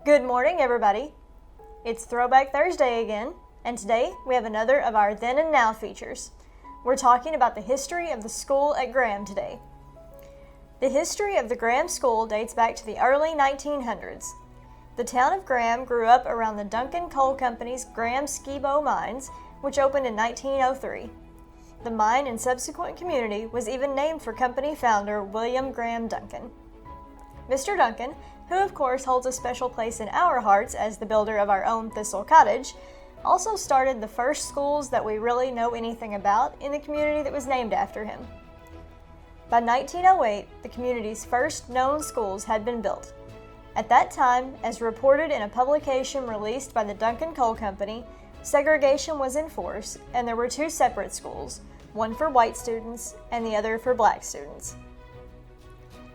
Good morning, everybody. It's Throwback Thursday again, and today we have another of our Then and Now features. We're talking about the history of the school at Graham today. The history of the Graham School dates back to the early 1900s. The town of Graham grew up around the Duncan Coal Company's Graham Skibo mines, which opened in 1903. The mine and subsequent community was even named for company founder William Graham Duncan. Mr. Duncan, who of course holds a special place in our hearts as the builder of our own Thistle Cottage, also started the first schools that we really know anything about in the community that was named after him. By 1908, the community's first known schools had been built. At that time, as reported in a publication released by the Duncan Coal Company, segregation was in force and there were two separate schools, one for white students and the other for black students.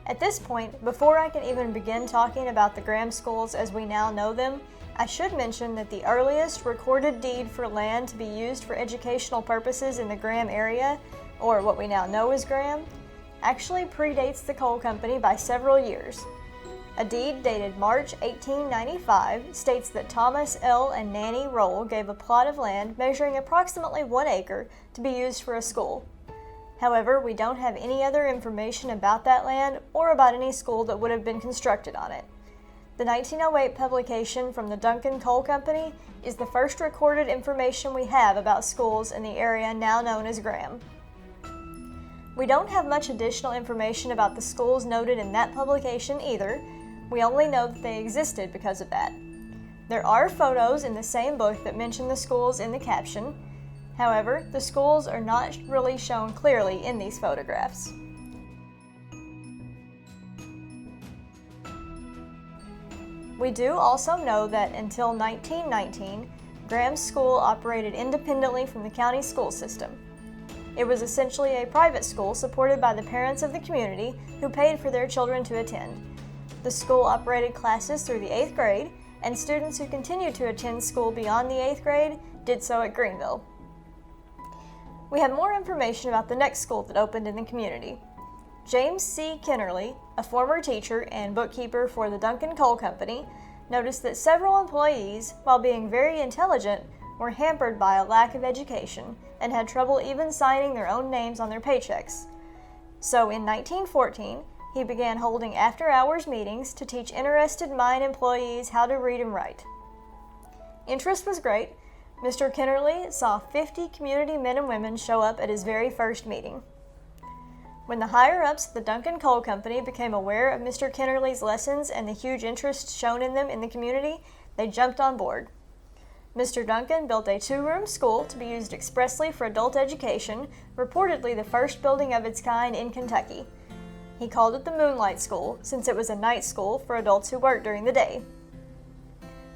At this point, before I can even begin talking about the Graham schools as we now know them, I should mention that the earliest recorded deed for land to be used for educational purposes in the Graham area, or what we now know as Graham, actually predates the coal company by several years. A deed dated March 1895 states that Thomas L. and Nanny Roll gave a plot of land measuring approximately 1 acre to be used for a school. However, we don't have any other information about that land or about any school that would have been constructed on it. The 1908 publication from the Duncan Coal Company is the first recorded information we have about schools in the area now known as Graham. We don't have much additional information about the schools noted in that publication either. We only know that they existed because of that. There are photos in the same book that mention the schools in the caption. However, the schools are not really shown clearly in these photographs. We do also know that until 1919, Graham's school operated independently from the county school system. It was essentially a private school supported by the parents of the community who paid for their children to attend. The school operated classes through the 8th grade, and students who continued to attend school beyond the 8th grade did so at Greenville. We have more information about the next school that opened in the community. James C. Kennerly, a former teacher and bookkeeper for the Duncan Coal Company, noticed that several employees, while being very intelligent, were hampered by a lack of education and had trouble even signing their own names on their paychecks. So in 1914, he began holding after-hours meetings to teach interested mine employees how to read and write. Interest was great. Mr. Kennerly saw 50 community men and women show up at his very first meeting. When the higher-ups at the Duncan Coal Company became aware of Mr. Kennerly's lessons and the huge interest shown in them in the community, they jumped on board. Mr. Duncan built a 2-room school to be used expressly for adult education, reportedly the first building of its kind in Kentucky. He called it the Moonlight School, since it was a night school for adults who worked during the day.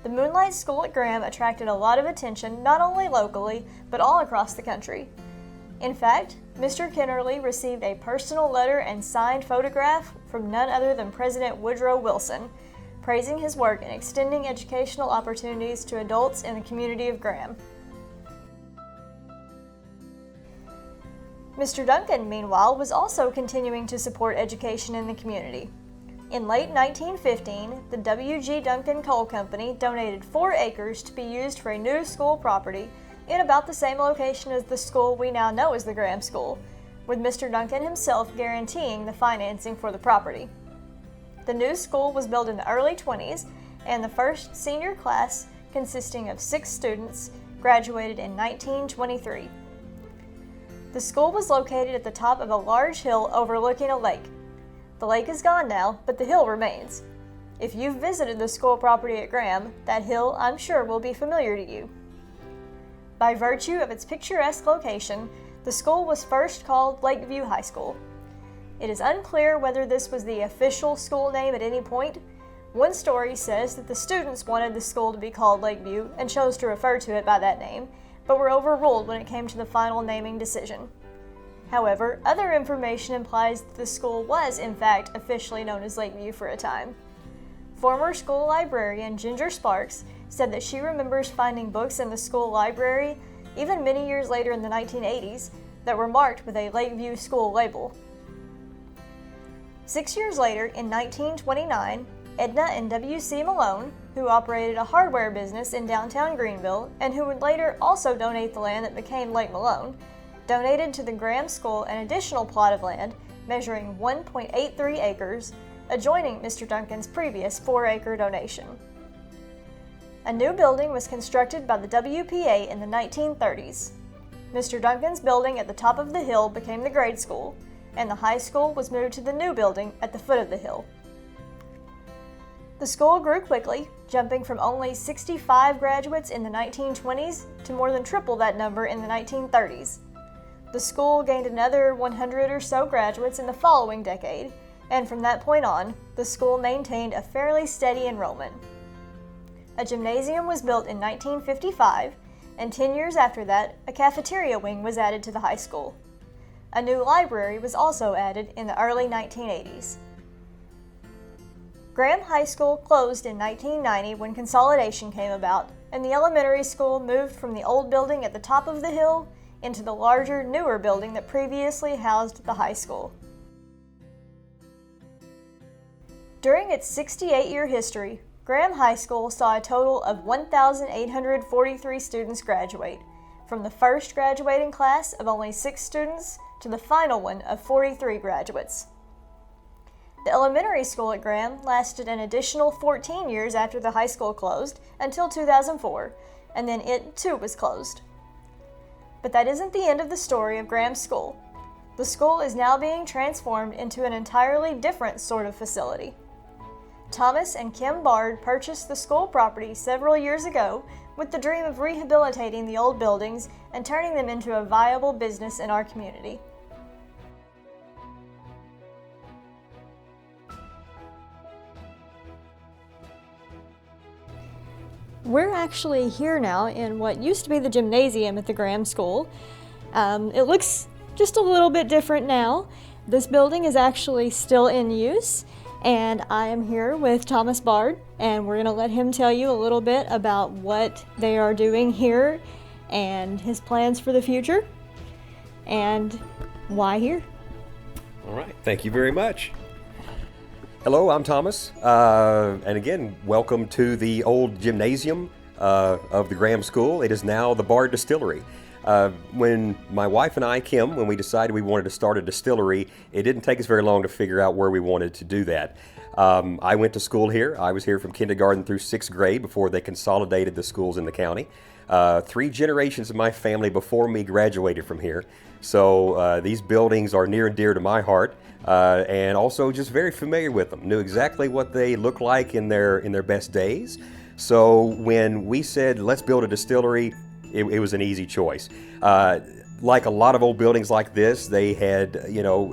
The Moonlight School at Graham attracted a lot of attention not only locally, but all across the country. In fact, Mr. Kennerly received a personal letter and signed photograph from none other than President Woodrow Wilson, praising his work in extending educational opportunities to adults in the community of Graham. Mr. Duncan, meanwhile, was also continuing to support education in the community. In late 1915, the W.G. Duncan Coal Company donated 4 acres to be used for a new school property in about the same location as the school we now know as the Graham School, with Mr. Duncan himself guaranteeing the financing for the property. The new school was built in the early 20s, and the first senior class, consisting of 6 students, graduated in 1923. The school was located at the top of a large hill overlooking a lake. The lake is gone now, but the hill remains. If you've visited the school property at Graham, that hill, I'm sure, will be familiar to you. By virtue of its picturesque location, the school was first called Lakeview High School. It is unclear whether this was the official school name at any point. One story says that the students wanted the school to be called Lakeview and chose to refer to it by that name, but were overruled when it came to the final naming decision. However, other information implies that the school was, in fact, officially known as Lakeview for a time. Former school librarian Ginger Sparks said that she remembers finding books in the school library, even many years later in the 1980s, that were marked with a Lakeview School label. 6 years later, in 1929, Edna and W.C. Malone, who operated a hardware business in downtown Greenville and who would later also donate the land that became Lake Malone, donated to the Graham School an additional plot of land measuring 1.83 acres, adjoining Mr. Duncan's previous 4-acre donation. A new building was constructed by the WPA in the 1930s. Mr. Duncan's building at the top of the hill became the grade school, and the high school was moved to the new building at the foot of the hill. The school grew quickly, jumping from only 65 graduates in the 1920s to more than triple that number in the 1930s. The school gained another 100 or so graduates in the following decade, and from that point on, the school maintained a fairly steady enrollment. A gymnasium was built in 1955, and 10 years after that, a cafeteria wing was added to the high school. A new library was also added in the early 1980s. Graham High School closed in 1990 when consolidation came about, and the elementary school moved from the old building at the top of the hill into the larger, newer building that previously housed the high school. During its 68-year history, Graham High School saw a total of 1,843 students graduate, from the first graduating class of only 6 students to the final one of 43 graduates. The elementary school at Graham lasted an additional 14 years after the high school closed, until 2004, and then it too was closed. But that isn't the end of the story of Graham School. The school is now being transformed into an entirely different sort of facility. Thomas and Kim Bard purchased the school property several years ago with the dream of rehabilitating the old buildings and turning them into a viable business in our community. We're actually here now in what used to be the gymnasium at the Graham School. It looks just a little bit different now. This building is actually still in use. And I am here with Thomas Bard, and we're going to let him tell you a little bit about what they are doing here and his plans for the future and why here. All right, thank you very much. Hello, I'm Thomas, and again, welcome to the old gymnasium of the Graham School. It is now the Bard Distillery. When my wife and I, Kim, when we decided we wanted to start a distillery, it didn't take us very long to figure out where we wanted to do that. I went to school here. I was here from kindergarten through 6th grade before they consolidated the schools in the county. 3 generations of my family before me graduated from here. So these buildings are near and dear to my heart, and also just very familiar with them. Knew exactly what they look like in their best days. So when we said, let's build a distillery, it was an easy choice. Like a lot of old buildings like this, they had,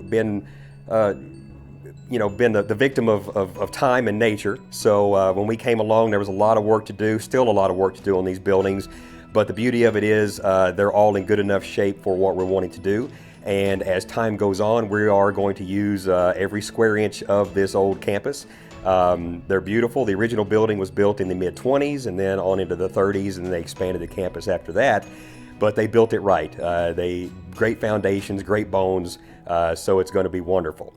been the victim of time and nature. So when we came along, there was a lot of work to do, still a lot of work to do on these buildings. But the beauty of it is they're all in good enough shape for what we're wanting to do. And as time goes on, we are going to use every square inch of this old campus. They're beautiful. The original building was built in the mid-20s and then on into the 30s, and they expanded the campus after that. But they built it right. Great foundations, great bones, so it's going to be wonderful.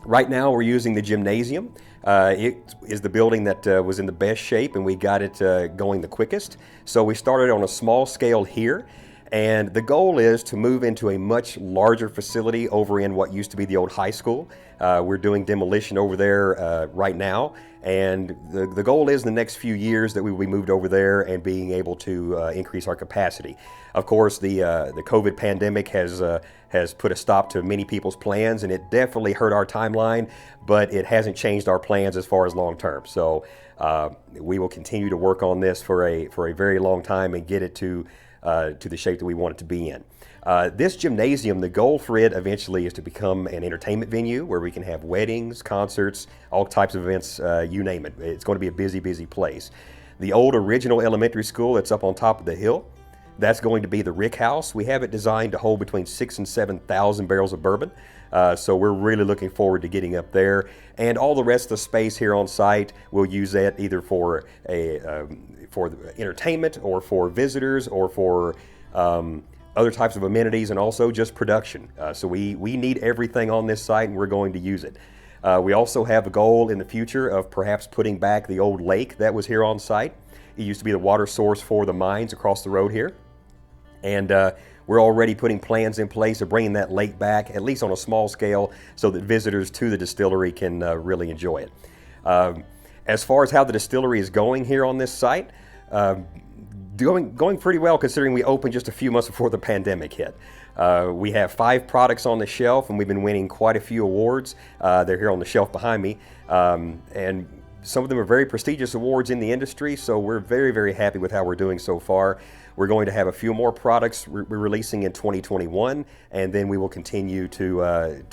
Right now we're using the gymnasium. It is the building that was in the best shape, and we got it going the quickest. So we started on a small scale here. And the goal is to move into a much larger facility over in what used to be the old high school. We're doing demolition over there right now. And the goal is in the next few years that we will be moved over there and being able to increase our capacity. Of course, the COVID pandemic has put a stop to many people's plans, and it definitely hurt our timeline, but it hasn't changed our plans as far as long term. So we will continue to work on this for a very long time and get it to the shape that we want it to be in. This gymnasium, the goal for it eventually is to become an entertainment venue where we can have weddings, concerts, all types of events, you name it. It's going to be a busy, busy place. The old original elementary school that's up on top of the hill, that's going to be the Rick House. We have it designed to hold between 6,000 and 7,000 barrels of bourbon. So we're really looking forward to getting up there. And all the rest of the space here on site, we'll use that either for entertainment or for visitors or for other types of amenities, and also just production. So we need everything on this site, and we're going to use it. We also have a goal in the future of perhaps putting back the old lake that was here on site. It used to be the water source for the mines across the road here. And we're already putting plans in place of bringing that lake back, at least on a small scale, so that visitors to the distillery can really enjoy it. As far as how the distillery is going here on this site, going pretty well considering we opened just a few months before the pandemic hit. We have 5 products on the shelf, and we've been winning quite a few awards. They're here on the shelf behind me, and some of them are very prestigious awards in the industry, so we're very, very happy with how we're doing so far. We're going to have a few more products we're releasing in 2021, and then we will continue to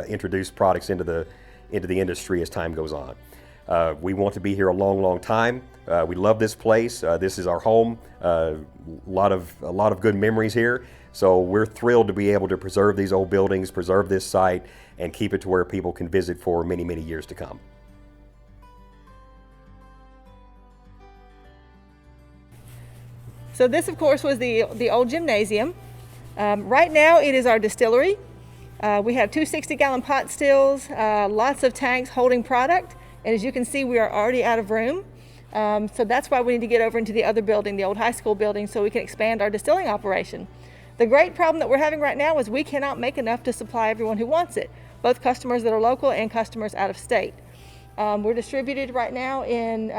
introduce products into the industry as time goes on. We want to be here a long, long time. We love this place. This is our home. A lot of good memories here. So we're thrilled to be able to preserve these old buildings, preserve this site, and keep it to where people can visit for many, many years to come. So this, of course, was the old gymnasium. Right now it is our distillery. We have 2 60-gallon pot stills, lots of tanks holding product, and as you can see, we are already out of room. So that's why we need to get over into the other building, the old high school building, so we can expand our distilling operation. The great problem that we're having right now is we cannot make enough to supply everyone who wants it, both customers that are local and customers out of state. We're distributed right now in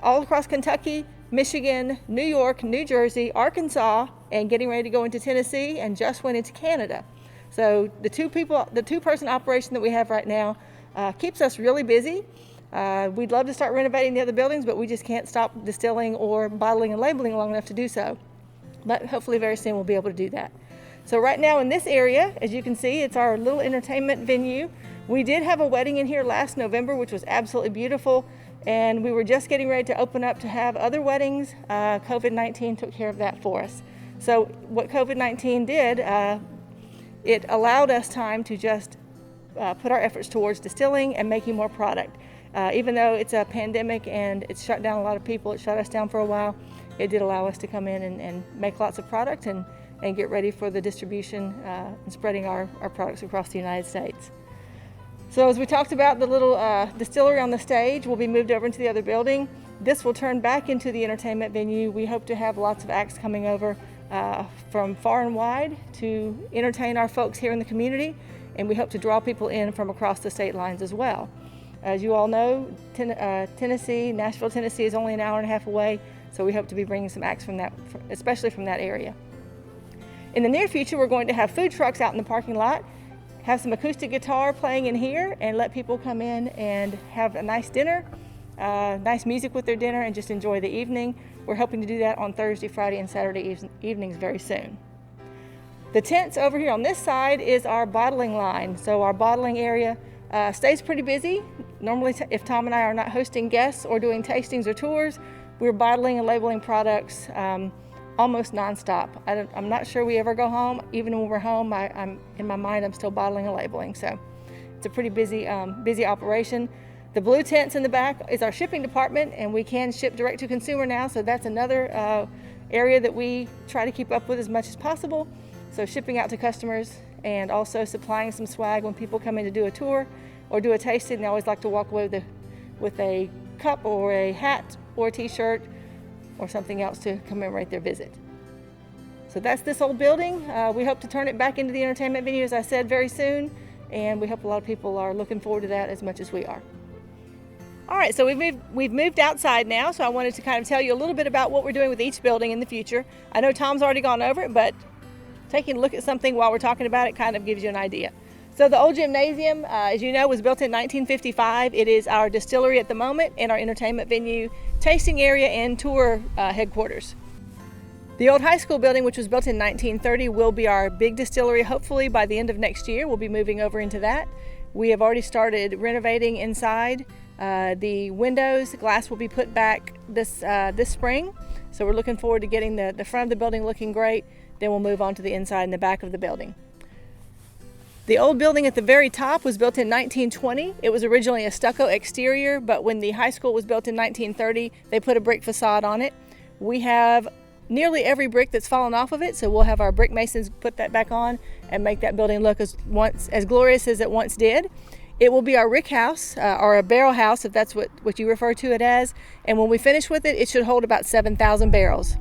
all across Kentucky, Michigan, New York, New Jersey, Arkansas, and getting ready to go into Tennessee, and just went into Canada. So the two-person operation that we have right now keeps us really busy. We'd love to start renovating the other buildings, but we just can't stop distilling or bottling and labeling long enough to do so. But hopefully very soon we'll be able to do that. So right now in this area, as you can see, it's our little entertainment venue. We did have a wedding in here last November, which was absolutely beautiful. And we were just getting ready to open up to have other weddings. COVID-19 took care of that for us. So what COVID-19 did, it allowed us time to just put our efforts towards distilling and making more product. Even though it's a pandemic and it's shut down a lot of people, it shut us down for a while, it did allow us to come in and make lots of product and get ready for the distribution and spreading our products across the United States. So as we talked about, the little distillery on the stage will be moved over into the other building. This will turn back into the entertainment venue. We hope to have lots of acts coming over from far and wide to entertain our folks here in the community, and we hope to draw people in from across the state lines as well. As you all know, Nashville, Tennessee is only an hour and a half away, so we hope to be bringing some acts from that, especially from that area. In the near future, we're going to have food trucks out in the parking lot, have some acoustic guitar playing in here, and let people come in and have a nice dinner, nice music with their dinner, and just enjoy the evening. We're hoping to do that on Thursday, Friday, and Saturday evenings very soon. The tents over here on this side is our bottling line. So our bottling area stays pretty busy. Normally, if Tom and I are not hosting guests or doing tastings or tours, we're bottling and labeling products almost nonstop. I'm not sure we ever go home. Even when we're home, I'm in my mind, I'm still bottling and labeling. So it's a pretty busy operation. The blue tents in the back is our shipping department, and we can ship direct to consumer now. So that's another area that we try to keep up with as much as possible. So shipping out to customers and also supplying some swag when people come in to do a tour or do a tasting. They always like to walk away with a cup or a hat or a t-shirt or something else to commemorate their visit. So that's this old building. We hope to turn it back into the entertainment venue, as I said, very soon, and we hope a lot of people are looking forward to that as much as we are. All right, so we've moved outside now, so I wanted to kind of tell you a little bit about what we're doing with each building in the future. I know Tom's already gone over it, but taking a look at something while we're talking about it kind of gives you an idea. So the old gymnasium, as you know, was built in 1955. It is our distillery at the moment and our entertainment venue, tasting area, and tour headquarters. The old high school building, which was built in 1930, will be our big distillery. Hopefully by the end of next year, we'll be moving over into that. We have already started renovating inside. The windows, glass will be put back this spring. So we're looking forward to getting the front of the building looking great. Then we'll move on to the inside and the back of the building. The old building at the very top was built in 1920. It was originally a stucco exterior, but when the high school was built in 1930, they put a brick facade on it. We have nearly every brick that's fallen off of it, so we'll have our brick masons put that back on and make that building look as glorious as it once did. It will be our rick house, or a barrel house, if that's what you refer to it as. And when we finish with it, it should hold about 7,000 barrels.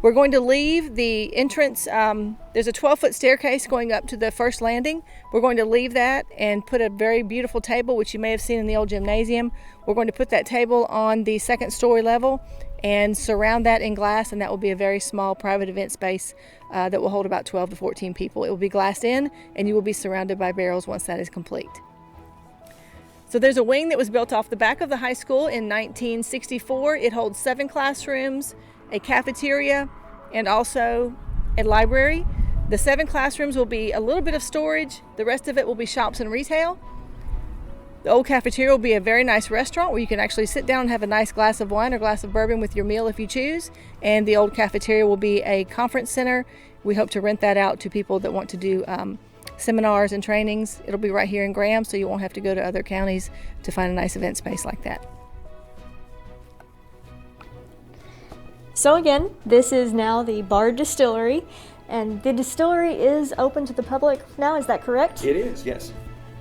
We're going to leave the entrance, there's a 12-foot staircase going up to the first landing. We're going to leave that and put a very beautiful table, which you may have seen in the old gymnasium. We're going to put that table on the second story level and surround that in glass, and that will be a very small private event space that will hold about 12 to 14 people. It will be glassed in, and you will be surrounded by barrels once that is complete. So there's a wing that was built off the back of the high school in 1964. It holds 7 classrooms, a cafeteria, and also a library. The 7 classrooms will be a little bit of storage. The rest of it will be shops and retail. The old cafeteria will be a very nice restaurant where you can actually sit down and have a nice glass of wine or glass of bourbon with your meal if you choose. And the old cafeteria will be a conference center. We hope to rent that out to people that want to do seminars and trainings. It'll be right here in Graham, so you won't have to go to other counties to find a nice event space like that. So again, this is now the Bard Distillery, and the distillery is open to the public now, is that correct? It is, yes.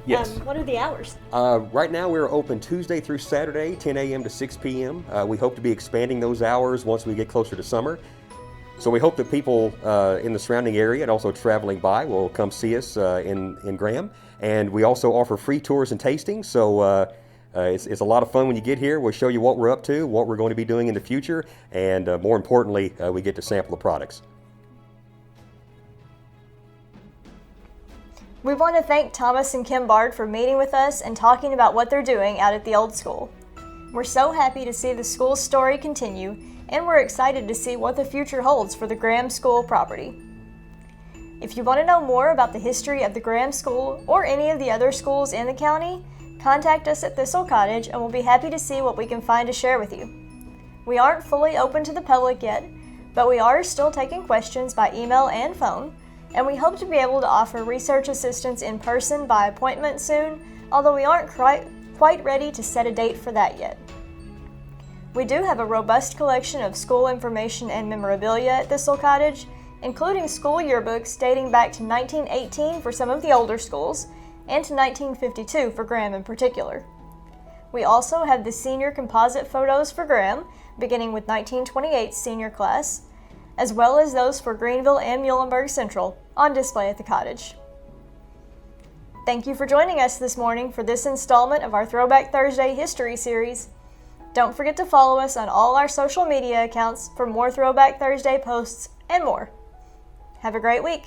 Yes. What are the hours? Right now we're open Tuesday through Saturday, 10 a.m. to 6 p.m. We hope to be expanding those hours once we get closer to summer. So we hope that people in the surrounding area and also traveling by will come see us in Graham. And we also offer free tours and tastings, so it's a lot of fun when you get here. We'll show you what we're up to, what we're going to be doing in the future, and more importantly, we get to sample the products. We want to thank Thomas and Kim Bard for meeting with us and talking about what they're doing out at the old school. We're so happy to see the school's story continue, and we're excited to see what the future holds for the Graham School property. If you want to know more about the history of the Graham School or any of the other schools in the county, contact us at Thistle Cottage and we'll be happy to see what we can find to share with you. We aren't fully open to the public yet, but we are still taking questions by email and phone, and we hope to be able to offer research assistance in person by appointment soon, although we aren't quite ready to set a date for that yet. We do have a robust collection of school information and memorabilia at Thistle Cottage, including school yearbooks dating back to 1918 for some of the older schools, and to 1952 for Graham in particular. We also have the senior composite photos for Graham, beginning with 1928's senior class, as well as those for Greenville and Muhlenberg Central, on display at the cottage. Thank you for joining us this morning for this installment of our Throwback Thursday History Series. Don't forget to follow us on all our social media accounts for more Throwback Thursday posts and more. Have a great week.